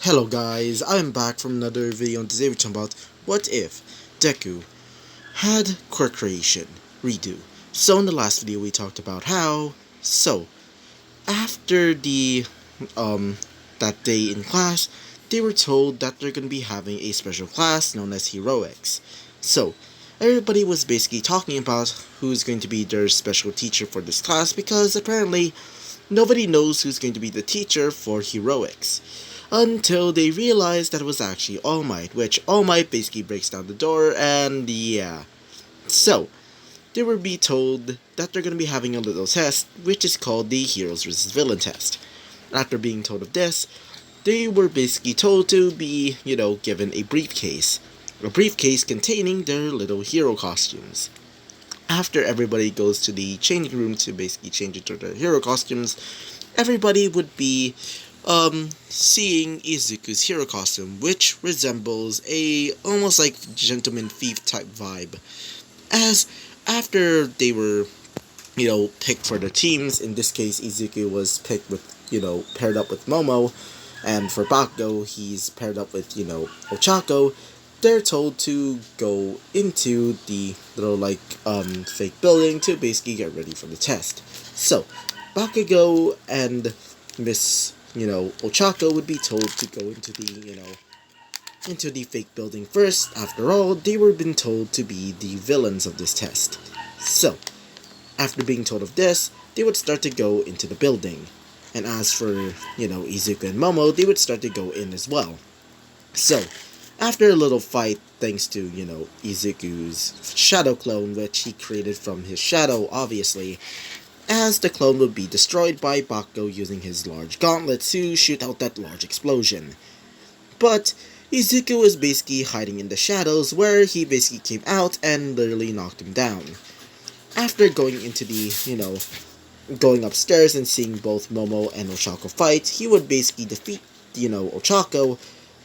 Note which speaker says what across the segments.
Speaker 1: Hello guys, I'm back from another video and today we're talking about what if Deku had quirk creation redo. So in the last video we talked about how, after that day in class, they were told that they're gonna be having a special class known as Heroics. So everybody was basically talking about who's going to be their special teacher for this class because apparently nobody knows who's going to be the teacher for Heroics. Until they realized that it was actually All Might, which All Might basically breaks down the door, and yeah. So, they will be told that they're going to be having a little test, which is called the Heroes vs. Villain test. After being told of this, they were basically told to be, given a briefcase. A briefcase containing their little hero costumes. After everybody goes to the changing room to basically change into their hero costumes, everybody would be seeing Izuku's hero costume, which resembles a almost like gentleman thief type vibe. As after they were, picked for their teams, in this case Izuku was picked with, paired up with Momo, and for Bakugo he's paired up with, Ochako. They're told to go into the little fake building to basically get ready for the test. So Bakugo and Miss Ochako would be told to go into the fake building first. After all, they were been told to be the villains of this test. So, after being told of this, they would start to go into the building. And as for, Izuku and Momo, they would start to go in as well. So, after a little fight, thanks to, Izuku's shadow clone, which he created from his shadow, obviously, as the clone would be destroyed by Bakugo using his large gauntlet to shoot out that large explosion. But Izuku was basically hiding in the shadows, where he basically came out and literally knocked him down. After going into going upstairs and seeing both Momo and Ochako fight, he would basically defeat, Ochako,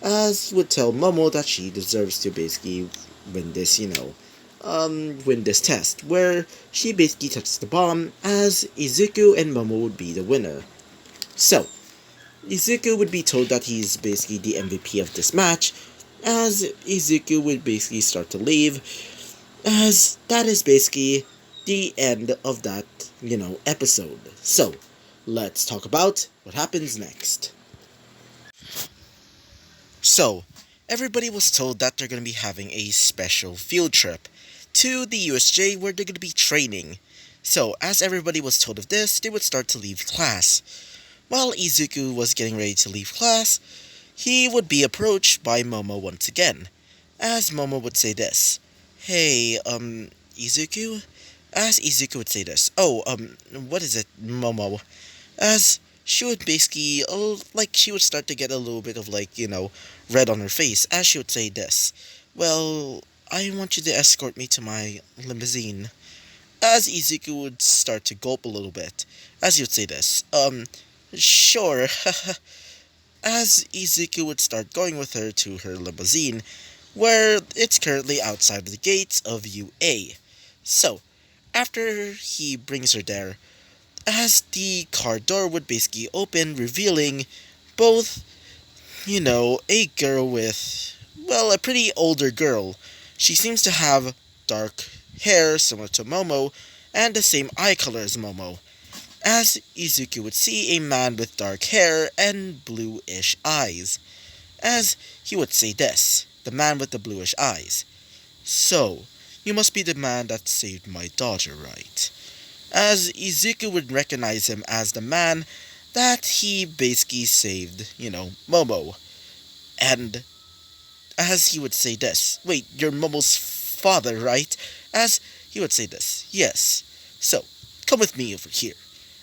Speaker 1: as he would tell Momo that she deserves to basically win this, win this test, where she basically touches the bomb, as Izuku and Momo would be the winner. So, Izuku would be told that he's basically the MVP of this match, as Izuku would basically start to leave, as that is basically the end of that, episode. So, let's talk about what happens next. So, everybody was told that they're going to be having a special field trip to the USJ where they're going to be training. So, as everybody was told of this, they would start to leave class. While Izuku was getting ready to leave class, he would be approached by Momo once again, as Momo would say this. Hey, Izuku? As Izuku would say this. Oh, what is it, Momo? As she would basically, she would start to get a little bit of, red on her face, as she would say this. Well, I want you to escort me to my limousine. As Izuku would start to gulp a little bit, as he would say this. Sure. As Izuku would start going with her to her limousine, where it's currently outside the gates of UA. So, after he brings her there, as the car door would basically open, revealing both, a girl with, a pretty older girl. She seems to have dark hair similar to Momo, and the same eye color as Momo. As Izuku would see a man with dark hair and bluish eyes. As he would say this, the man with the bluish eyes. So, you must be the man that saved my daughter, right? As Izuku would recognize him as the man that he basically saved, Momo. And as he would say this, wait, you're Momo's father, right? As he would say this, yes. So, come with me over here.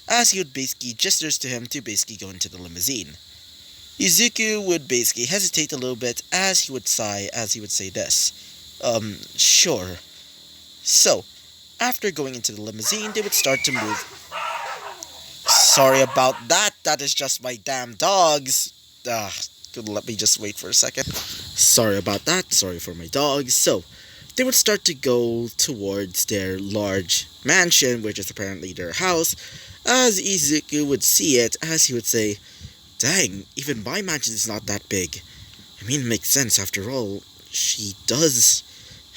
Speaker 1: As he would basically gestures to him to basically go into the limousine. Izuku would basically hesitate a little bit as he would sigh, as he would say this. Sure. So, after going into the limousine, they would start to move. Sorry about that, that is just my damn dogs. Let me just wait for a second. Sorry about that, sorry for my dogs. So, they would start to go towards their large mansion, which is apparently their house, as Izuku would see it, as he would say, Dang, even my mansion is not that big. I mean, it makes sense after all. She does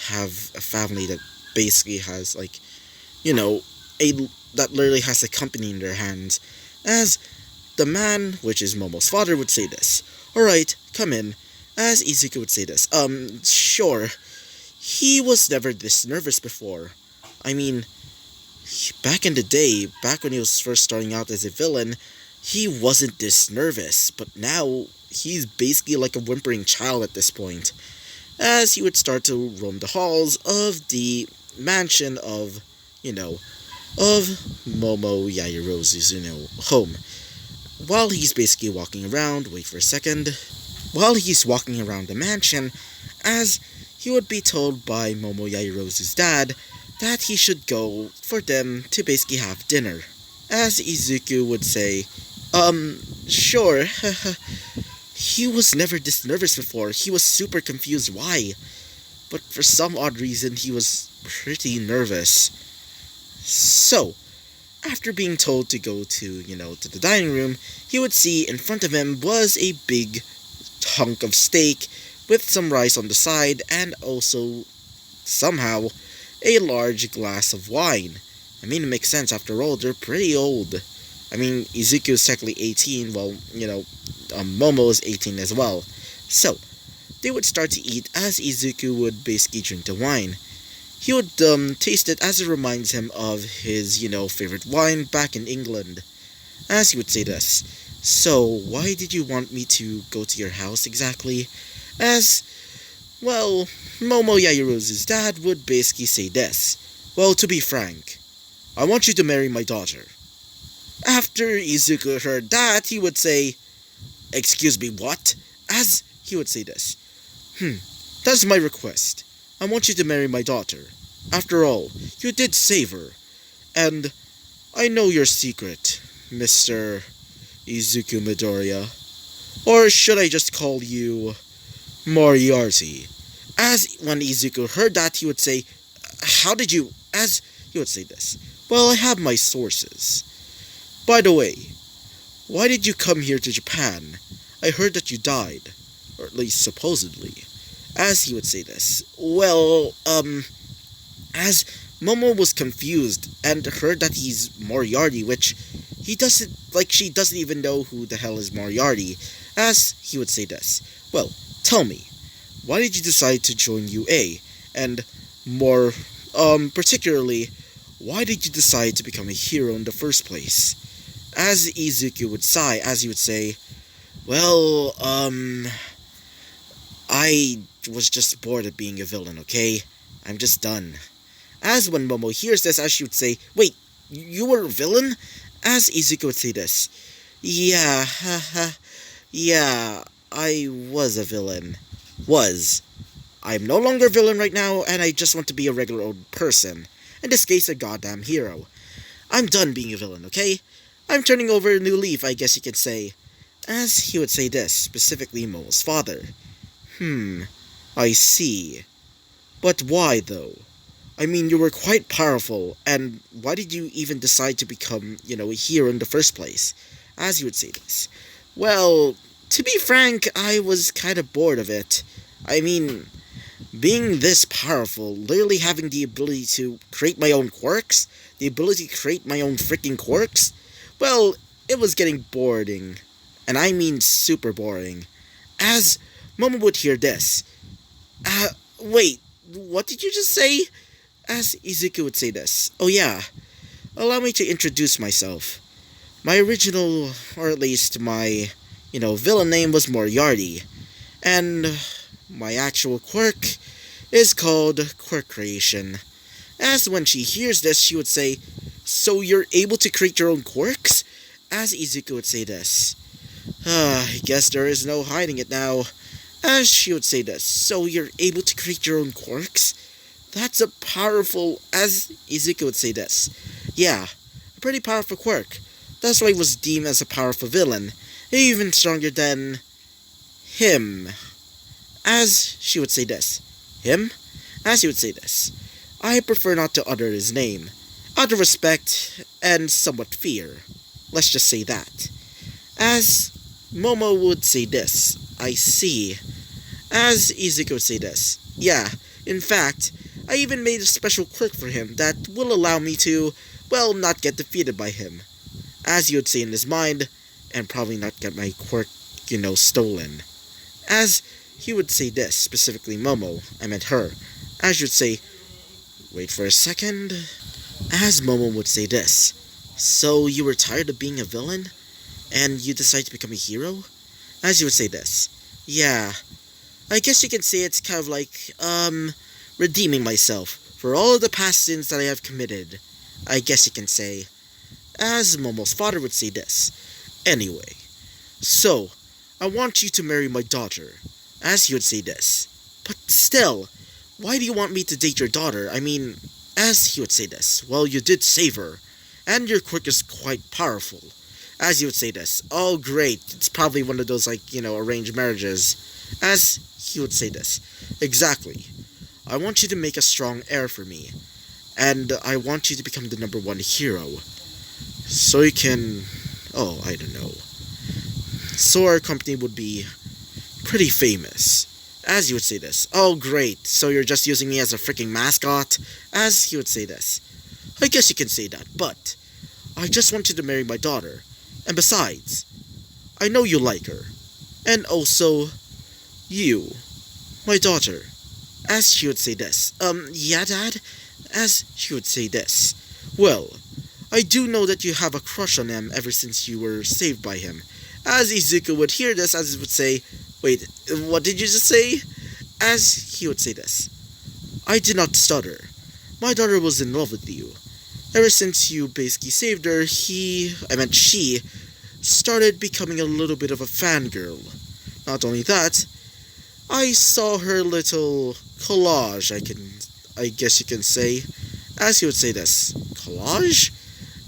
Speaker 1: have a family that basically has, like, you know, a that literally has a company in their hands. As the man, which is Momo's father, would say this. Alright, come in. As Izuku would say this. Sure. He was never this nervous before. I mean, back in the day, back when he was first starting out as a villain, he wasn't this nervous, but now he's basically like a whimpering child at this point, as he would start to roam the halls of the mansion of, you know, of Momo Yairozu's, home. While he's basically walking around, wait for a second, while he's walking around the mansion, as he would be told by Momo Yairozu's dad that he should go for them to basically have dinner. As Izuku would say, sure. He was never this nervous before. He was super confused why. But for some odd reason, he was pretty nervous. So, after being told to go to the dining room, he would see in front of him was a big hunk of steak with some rice on the side and also, somehow, a large glass of wine. I mean, it makes sense after all, they're pretty old. I mean, Izuku is technically 18, well, Momo is 18 as well. So, they would start to eat as Izuku would basically drink the wine. He would taste it as it reminds him of his, favorite wine back in England. As he would say this, so why did you want me to go to your house exactly? As, well, Momo Yairozu's dad would basically say this. Well, to be frank, I want you to marry my daughter. After Izuku heard that, he would say, excuse me, what? As he would say this. That's my request. I want you to marry my daughter. After all, you did save her. And I know your secret, Mr. Izuku Midoriya. Or should I just call you Moriarty? As when Izuku heard that, he would say, how did you... As he would say this. Well, I have my sources. By the way, why did you come here to Japan? I heard that you died. Or at least supposedly. As he would say this. Well, as Momo was confused and heard that he's Moriarty, which she doesn't even know who the hell is Moriarty, as he would say this. Well, tell me, why did you decide to join UA? And more, particularly, why did you decide to become a hero in the first place? As Izuku would sigh, as he would say, well, I was just bored of being a villain, okay? I'm just done. As when Momo hears this, as she would say, wait, you were a villain? As Izuku would say this, yeah, yeah, I was a villain. I'm no longer a villain right now, and I just want to be a regular old person. In this case, a goddamn hero. I'm done being a villain, okay? I'm turning over a new leaf, I guess you could say. As he would say this, specifically Momo's father. I see. But why, though? I mean, you were quite powerful, and why did you even decide to become, a hero in the first place? As he would say this. Well, to be frank, I was kind of bored of it. I mean, being this powerful, literally having the ability to create my own quirks, the ability to create my own freaking quirks, well, it was getting boring. And I mean super boring. As Momo would hear this. Wait, what did you just say? As Izuku would say this. Oh yeah, allow me to introduce myself. My original, or at least my, villain name was Moriarty. And my actual quirk is called Quirk Creation. As when she hears this, she would say, so you're able to create your own quirks? As Izuku would say this. I guess there is no hiding it now. As she would say this, so you're able to create your own quirks? That's a powerful... As Izuku would say this. Yeah, a pretty powerful quirk. That's why he was deemed as a powerful villain. Even stronger than... him. As she would say this. Him? As he would say this. I prefer not to utter his name. Out of respect and somewhat fear. Let's just say that. As Momo would say this. I see. As Izuku would say this. Yeah, in fact, I even made a special quirk for him that will allow me to, well, not get defeated by him. As he would say in his mind, and probably not get my quirk, stolen. As he would say this, specifically Momo, I meant her. As you would say, wait for a second. As Momo would say this. So you were tired of being a villain? And you decided to become a hero? As you would say this. Yeah, I guess you can say it's kind of like, redeeming myself for all of the past sins that I have committed. I guess you can say. As Momo's father would say this. Anyway, so, I want you to marry my daughter. As he would say this. But still, why do you want me to date your daughter? I mean, as he would say this. Well, you did save her. And your quirk is quite powerful. As he would say this. Oh, great. It's probably one of those, arranged marriages. As he would say this. Exactly. I want you to make a strong heir for me. And I want you to become the #1 hero. So you can... Oh, I don't know. So our company would be pretty famous. As he would say this. Oh, great. So you're just using me as a freaking mascot? As he would say this. I guess you can say that, but I just want you to marry my daughter. And besides, I know you like her. And also, you, my daughter. As she would say this. Yeah, Dad? As she would say this. Well, I do know that you have a crush on him ever since you were saved by him. As Izuku would hear this, as he would say, wait, what did you just say? As he would say this. I did not stutter. My daughter was in love with you. Ever since you basically saved her, she started becoming a little bit of a fangirl. Not only that, I saw her little collage, I guess you can say. As he would say this. Collage?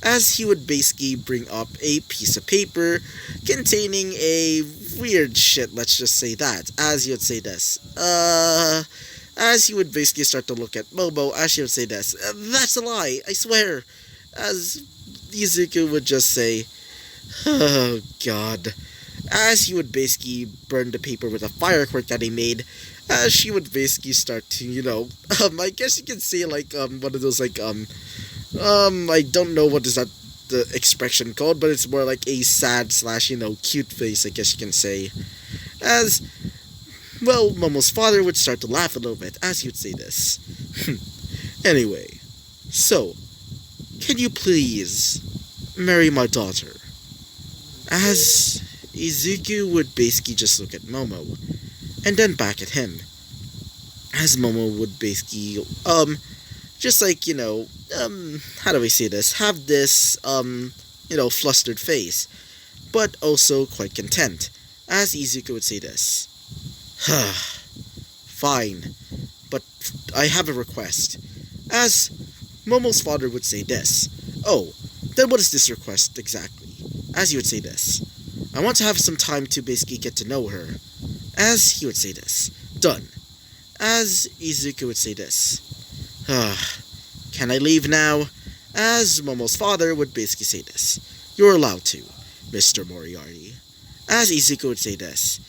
Speaker 1: As he would basically bring up a piece of paper containing a weird shit, let's just say that. As he would say this. As he would basically start to look at Momo, as she would say this. That's a lie, I swear. As Izuku would just say, oh god. As he would basically burn the paper with a fire quirk that he made, as she would basically start to, I guess you can say one of those I don't know what is that the expression called, but it's more like a sad / cute face, I guess you can say. As, well, Momo's father would start to laugh a little bit as he would say this. Anyway, so, can you please marry my daughter? As Izuku would basically just look at Momo, and then back at him. As Momo would basically, just how do I say this? Have this, flustered face, but also quite content. As Izuku would say this. Fine, but I have a request. As Momo's father would say this. Oh, then what is this request exactly? As he would say this. I want to have some time to basically get to know her. As he would say this. Done. As Izuku would say this. Can I leave now? As Momo's father would basically say this. You're allowed to, Mr. Moriarty. As Izuku would say this.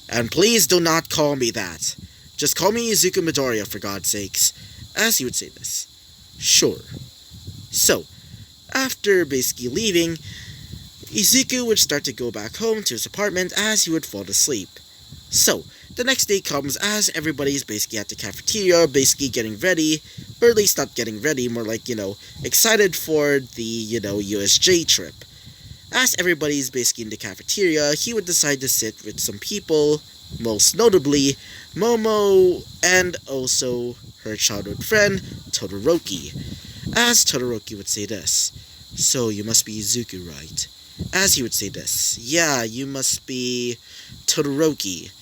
Speaker 1: And please do not call me that. Just call me Izuku Midoriya, for God's sakes. As he would say this. Sure. So, after basically leaving, Izuku would start to go back home to his apartment as he would fall asleep. So, the next day comes as everybody's basically at the cafeteria, basically getting ready, or at least not getting ready, more like, excited for the, USJ trip. As everybody's basically in the cafeteria, he would decide to sit with some people, most notably Momo and also her childhood friend, Todoroki. As Todoroki would say this. So, you must be Izuku, right? As he would say this. Yeah, you must be Todoroki.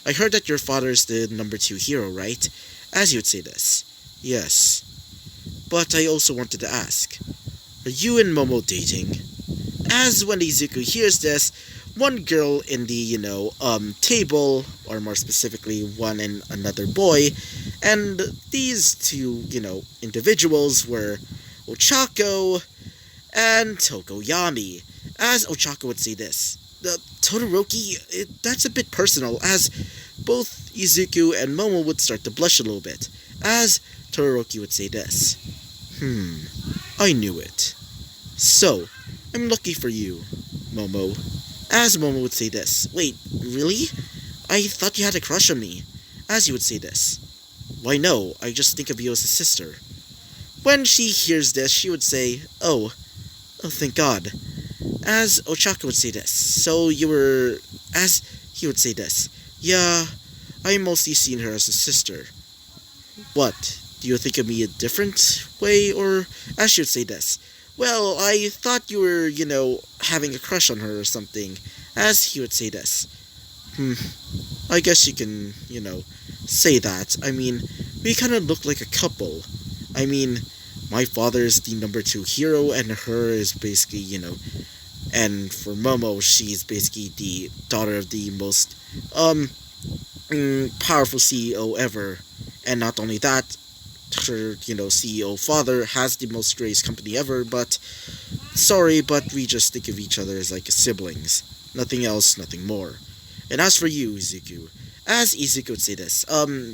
Speaker 1: I heard that your father is the #2 hero, right? As he would say this. Yes. But I also wanted to ask. Are you and Momo dating? As when Izuku hears this, one girl in the, table, or more specifically, one and another boy, and these two, individuals were Ochako and Tokoyami. As Ochako would say this. Todoroki, that's a bit personal, as both Izuku and Momo would start to blush a little bit, as Todoroki would say this. I knew it. So, I'm lucky for you, Momo. As Momo would say this. Wait, really? I thought you had a crush on me. As you would say this. Why no, I just think of you as a sister. When she hears this, she would say, oh thank God. As Ochaka would say this. So you were... As he would say this. Yeah, I mostly seen her as a sister. What? Do you think of me a different way, or... As she would say this. Well, I thought you were, having a crush on her or something. As he would say this. I guess you can, say that. I mean, we kind of look like a couple. I mean, my father is the number 2 hero, and her is basically, and for Momo, she's basically the daughter of the most, powerful CEO ever. And not only that, her, CEO father has the most greatest company ever, but sorry, but we just think of each other as like siblings. Nothing else, nothing more. And as for you, Izuku, as Izuku would say this,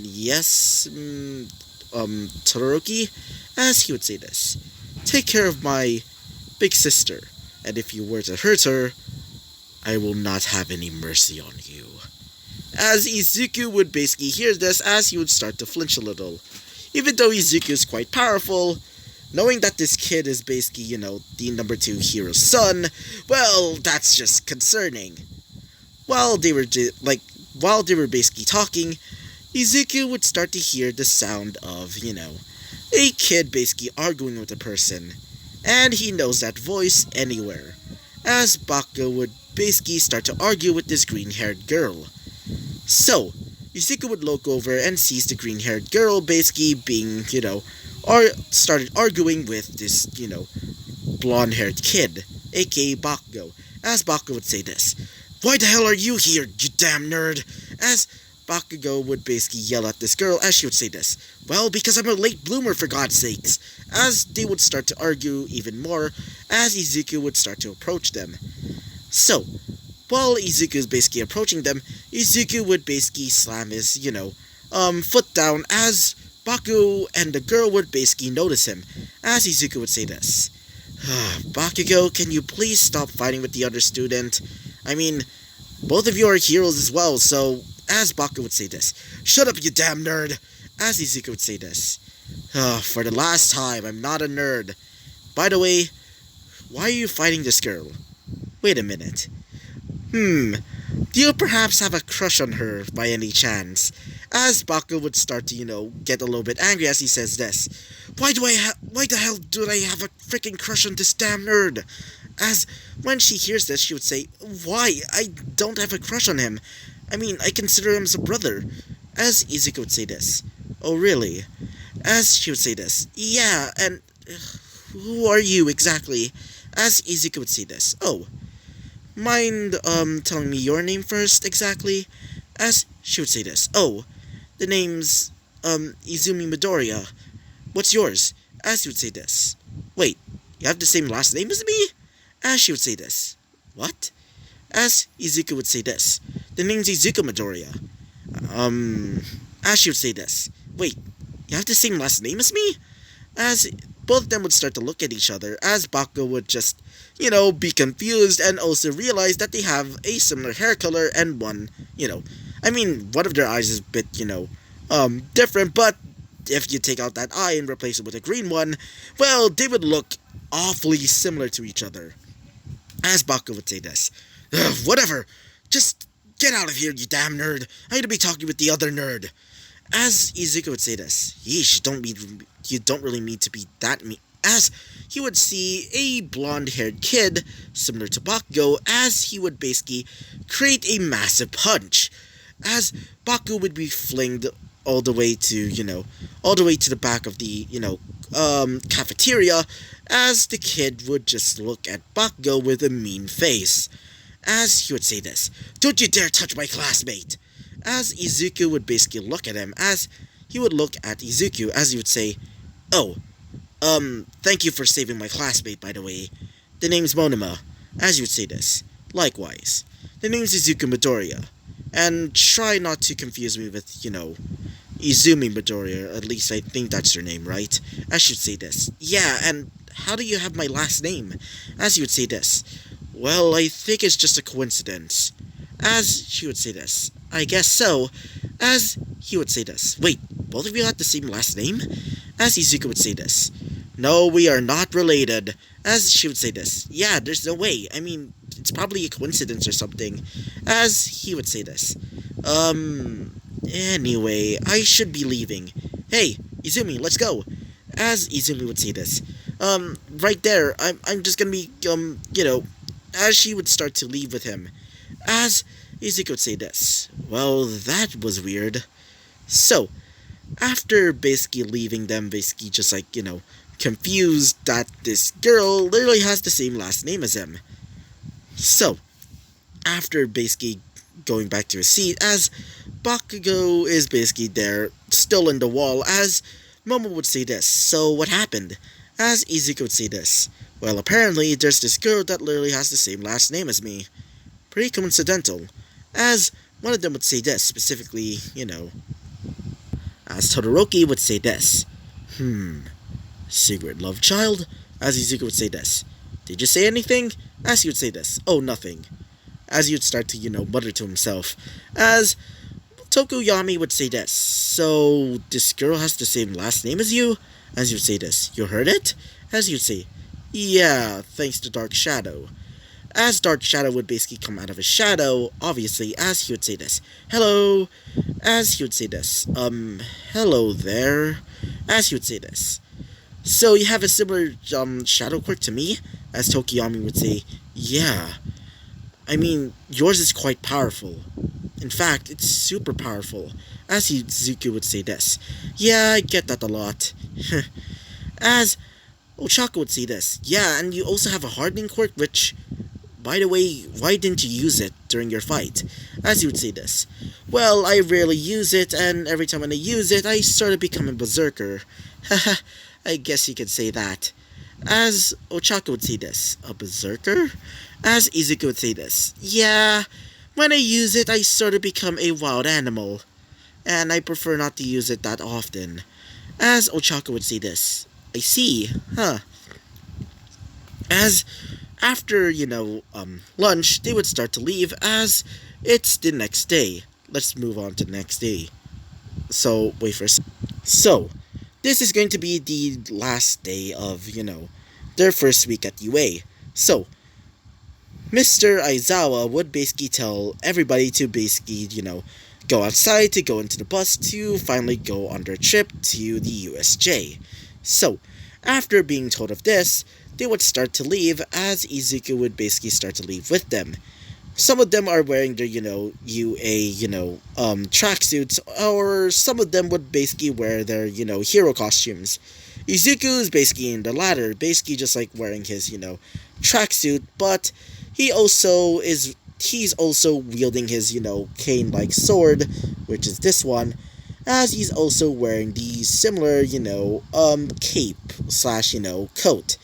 Speaker 1: yes, Todoroki, as he would say this, take care of my big sister, and if you were to hurt her, I will not have any mercy on you. As Izuku would basically hear this, as he would start to flinch a little. Even though Izuku is quite powerful, knowing that this kid is basically, the number 2 hero's son, well, that's just concerning. While they were basically talking, Izuku would start to hear the sound of, a kid basically arguing with a person, and he knows that voice anywhere, as Bakugo would basically start to argue with this green-haired girl. So, Izuku would look over and sees the green-haired girl basically being, started arguing with this, blonde-haired kid, aka Bakugo, as Bakugo would say this. Why the hell are you here, you damn nerd? As Bakugo would basically yell at this girl, as she would say this. Well, because I'm a late bloomer, for God's sakes. As they would start to argue even more, as Izuku would start to approach them. So, while Izuku is basically approaching them, Izuku would basically slam his, foot down, as Bakugo and the girl would basically notice him, as Izuku would say this. Bakugo, can you please stop fighting with the other student? I mean, both of you are heroes as well, so, as Bakugo would say this. Shut up, you damn nerd! As Izuku would say this. For the last time, I'm not a nerd. By the way, why are you fighting this girl? Wait a minute. Do you perhaps have a crush on her by any chance? As Bakugo would start to, get a little bit angry as he says this. Why the hell do I have a freaking crush on this damn nerd? As when she hears this, she would say, why? I don't have a crush on him. I mean, I consider him as a brother. As Izuku would say this. Oh, really? As she would say this. Yeah, and who are you exactly? As Izuku would say this. Oh, mind, telling me your name first, exactly? As she would say this. Oh, the name's, Izumi Midoriya. What's yours? As she would say this. Wait, you have the same last name as me? As she would say this. What? As Izuku would say this. The name's Izuku Midoriya. As she would say this. Wait, you have the same last name as me? As both of them would start to look at each other, as Bakugo would just, be confused and also realize that they have a similar hair color and one, one of their eyes is a bit, different, but if you take out that eye and replace it with a green one, well, they would look awfully similar to each other. As Bakugo would say this. Whatever, just get out of here, you damn nerd. I need to be talking with the other nerd. As Izuku would say this. Yeesh, you don't really need to be that mean. As he would see a blonde-haired kid, similar to Bakugo, as he would basically create a massive punch. As Bakugo would be flinged all the way to the back of the, cafeteria, as the kid would just look at Bakugo with a mean face. As he would say this. Don't you dare touch my classmate! As Izuku would basically look at him, as he would look at Izuku, as he would say, oh, thank you for saving my classmate, by the way. The name's Momo, as you would say this. Likewise. The name's Izuku Midoriya. And try not to confuse me with, Izumi Midoriya. At least I think that's her name, right? I should say this. Yeah, and how do you have my last name? As you would say this. Well, I think it's just a coincidence. As she would say this. I guess so. As he would say this. Wait, both of you have the same last name? As Izuku would say this. No, we are not related. As she would say this. Yeah, there's no way. I mean, it's probably a coincidence or something. As he would say this. Anyway, I should be leaving. Hey, Izumi, let's go. As Izumi would say this. Right there, I'm just gonna be, as she would start to leave with him. As Izuku would say this. Well, that was weird. So, after basically leaving them, basically just like, confused that this girl literally has the same last name as him. So, after basically going back to his seat, as Bakugo is basically there, still in the wall, as Momo would say this. So, what happened? As Izuku would say this. Well, apparently, there's this girl that literally has the same last name as me. Pretty coincidental. As one of them would say this, specifically, as Todoroki would say this. Secret love child? As Izuku would say this. Did you say anything? As he would say this. Oh, nothing. As he would start to, mutter to himself. As Tokoyami would say this. So, this girl has the same last name as you? As he would say this. You heard it? As he would say, yeah, thanks to Dark Shadow. As Dark Shadow would basically come out of his shadow, obviously, as he would say this. Hello. As he would say this. Hello there. As he would say this. So you have a similar, shadow quirk to me? As Tokoyami would say, yeah. I mean, yours is quite powerful. In fact, it's super powerful. As Izuku would say this. Yeah, I get that a lot. As Ochako would say this. Yeah, and you also have a hardening quirk, which, by the way, why didn't you use it during your fight? As he would say this. Well, I rarely use it, and every time when I use it, I sort of become a berserker. Haha, I guess you could say that. As Ochako would say this. A berserker? As Izuku would say this. Yeah, when I use it, I sort of become a wild animal. And I prefer not to use it that often. As Ochako would say this. I see, huh. As after, lunch, they would start to leave as it's the next day. Let's move on to the next day. So, wait for a second. So, this is going to be the last day of, their first week at UA. So, Mr. Aizawa would basically tell everybody to basically, go outside, to go into the bus, to finally go on their trip to the USJ. So, after being told of this, they would start to leave as Izuku would basically start to leave with them. Some of them are wearing their, UA, tracksuits, or some of them would basically wear their, hero costumes. Izuku is basically in the latter, basically just like wearing his, tracksuit, but he's also wielding his, cane-like sword, which is this one, as he's also wearing the similar, cape slash, coat.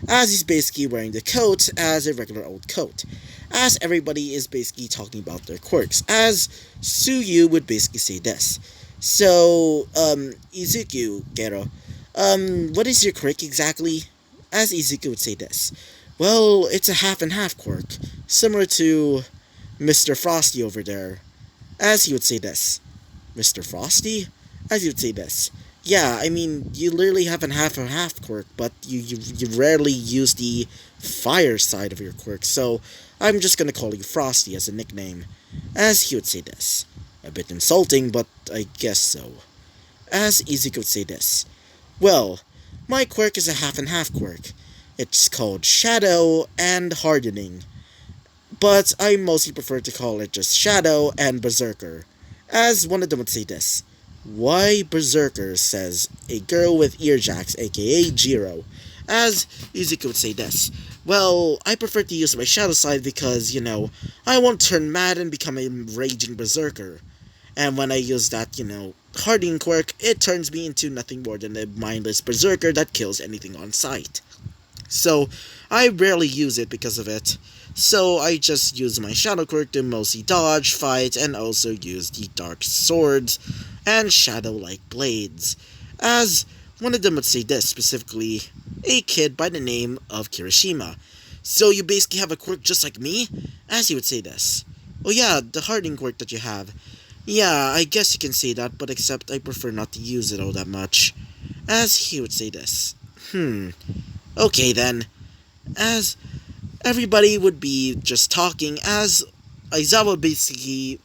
Speaker 1: As he's basically wearing the coat as a regular old coat. As everybody is basically talking about their quirks. As Suyu would basically say this. So, Izuku, Gero, what is your quirk exactly? As Izuku would say this. Well, it's a half and half quirk. Similar to Mr. Frosty over there. As he would say this. Mr. Frosty? As he would say this. Yeah, I mean, you literally have a half and half quirk, but you rarely use the fire side of your quirk, so I'm just gonna call you Frosty as a nickname. As he would say this. A bit insulting, but I guess so. As Izuku would say this. Well, my quirk is a half and half quirk. It's called Shadow and Hardening. But I mostly prefer to call it just Shadow and Berserker. As one of them would say this. Why Berserker, says a girl with earjacks, aka Jiro. As Izuku would say this. Well, I prefer to use my shadow side because, I won't turn mad and become a raging berserker. And when I use that, hardening quirk, it turns me into nothing more than a mindless berserker that kills anything on sight. So, I rarely use it because of it. So I just use my shadow quirk to mostly dodge, fight, and also use the dark swords and shadow-like blades. As one of them would say this, specifically a kid by the name of Kirishima. So you basically have a quirk just like me? As he would say this. Oh yeah, the hardening quirk that you have. Yeah, I guess you can say that, but except I prefer not to use it all that much. As he would say this. Okay then. As everybody would be just talking, as Aizawa would basically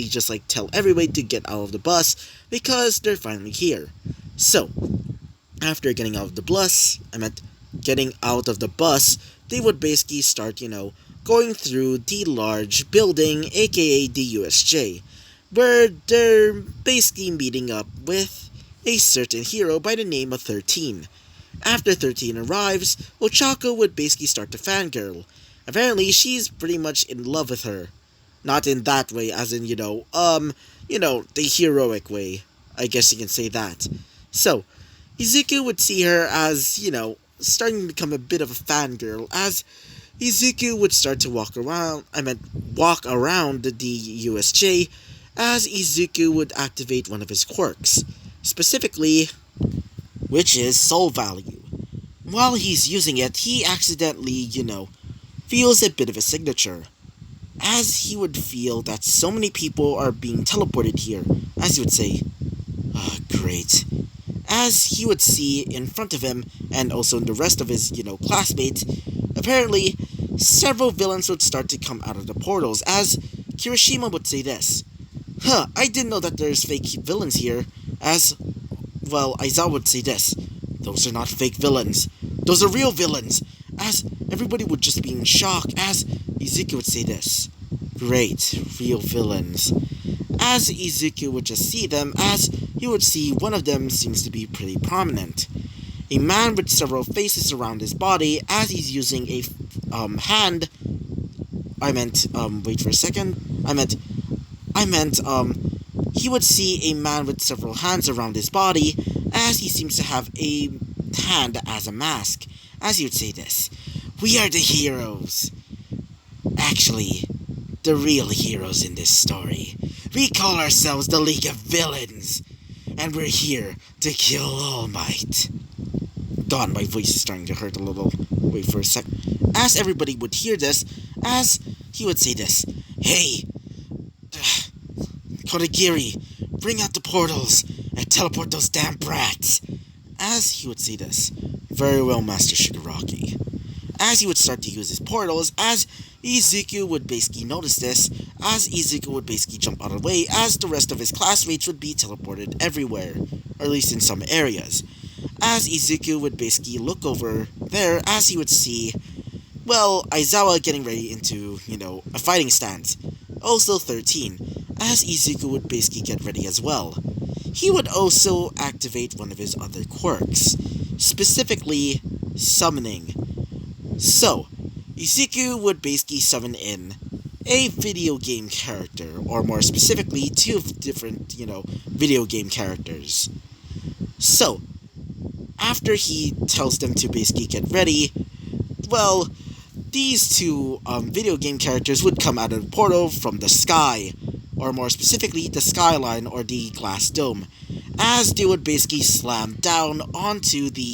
Speaker 1: just like tell everybody to get out of the bus because they're finally here. So, after getting out of the bus, getting out of the bus, they would basically start, going through the large building, aka the USJ, where they're basically meeting up with a certain hero by the name of 13. After 13 arrives, Ochako would basically start to fangirl. Apparently, she's pretty much in love with her. Not in that way, as in, the heroic way. I guess you can say that. So, Izuku would see her as, starting to become a bit of a fangirl, as Izuku would start to walk around the USJ, as Izuku would activate one of his quirks. Specifically, which is soul value. While he's using it, he accidentally, feels a bit of a signature, as he would feel that so many people are being teleported here, as he would say, ah, great. As he would see in front of him, and also in the rest of his, classmates, apparently, several villains would start to come out of the portals, as Kirishima would say this, I didn't know that there's fake villains here, as, well, Aizawa would say this, those are not fake villains, those are real villains, as everybody would just be in shock, as Izuku would say this, great, real villains, as Izuku would just see them, as he would see one of them seems to be pretty prominent. A man with several faces around his body, as he's using a hand. Wait for a second. He would see a man with several hands around his body, as he seems to have a hand as a mask, as he would say this. We are the heroes. Actually, the real heroes in this story. We call ourselves the League of Villains, and we're here to kill All Might. God, my voice is starting to hurt a little. Wait for a sec. As everybody would hear this, as he would say this, hey, Kodagiri, bring out the portals and teleport those damn brats. As he would say this, very well, Master Shigaraki. As he would start to use his portals, as Izuku would basically notice this, as Izuku would basically jump out of the way, as the rest of his classmates would be teleported everywhere, or at least in some areas. As Izuku would basically look over there, as he would see, well, Aizawa getting ready into, a fighting stance. Also 13, as Izuku would basically get ready as well. He would also activate one of his other quirks, specifically summoning. So, Izuku would basically summon in a video game character, or more specifically, two different, video game characters. So, after he tells them to basically get ready, well, these two video game characters would come out of the portal from the sky, or more specifically, the skyline or the glass dome, as they would basically slam down onto the,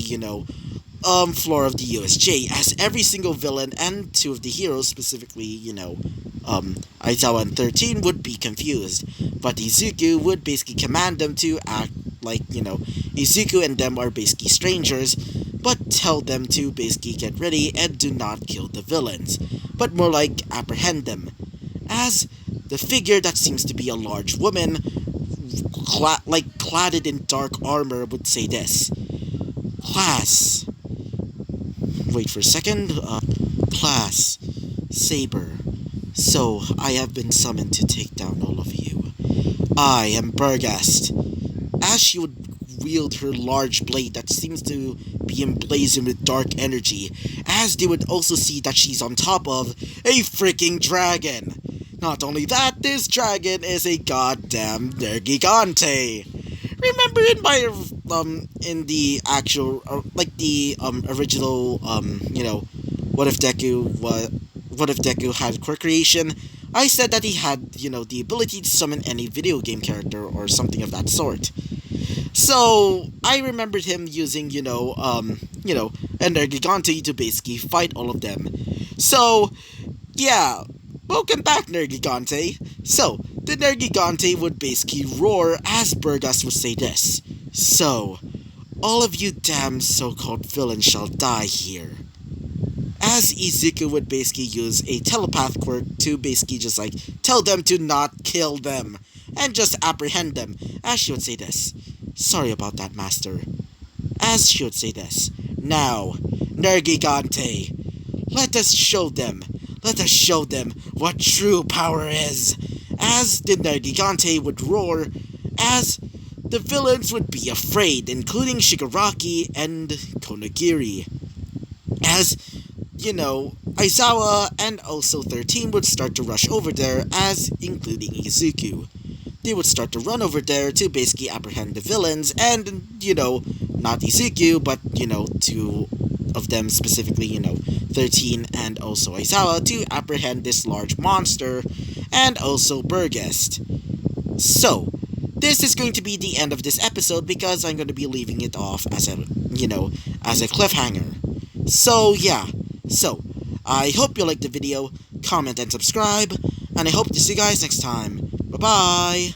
Speaker 1: floor of the USJ, as every single villain and two of the heroes, specifically, Aizawa and 13, would be confused. But Izuku would basically command them to act like, Izuku and them are basically strangers, but tell them to basically get ready and do not kill the villains, but more like apprehend them. As the figure that seems to be a large woman, cladded in dark armor, would say this. Class. Wait for a second. Class. Saber. So, I have been summoned to take down all of you. I am Bergast. As she would wield her large blade that seems to be emblazoned with dark energy, as they would also see that she's on top of a freaking dragon. Not only that, this dragon is a goddamn Nergigante. Remember in my, in the actual, original, What if Deku had quirk creation? I said that he had, the ability to summon any video game character or something of that sort. So I remembered him using, Energigante to basically fight all of them. So, yeah, welcome back, Nergigante. So, the Nergigante would basically roar as Burgas would say this. So, all of you damn so-called villains shall die here. As Izuku would basically use a telepath quirk to basically just tell them to not kill them and just apprehend them, as she would say this. Sorry about that, Master. As she would say this. Now, Nergigante, let us show them what true power is. As the Nergigante would roar, as the villains would be afraid, including Shigaraki and Konagiri. As, Aizawa and also 13 would start to rush over there, as including Izuku. They would start to run over there to basically apprehend the villains, and, not Izuku, but, two of them specifically, 13 and also Aizawa, to apprehend this large monster, and also Burgest. So, this is going to be the end of this episode because I'm going to be leaving it off as a cliffhanger. So, yeah. So, I hope you liked the video, comment and subscribe, and I hope to see you guys next time. Bye-bye!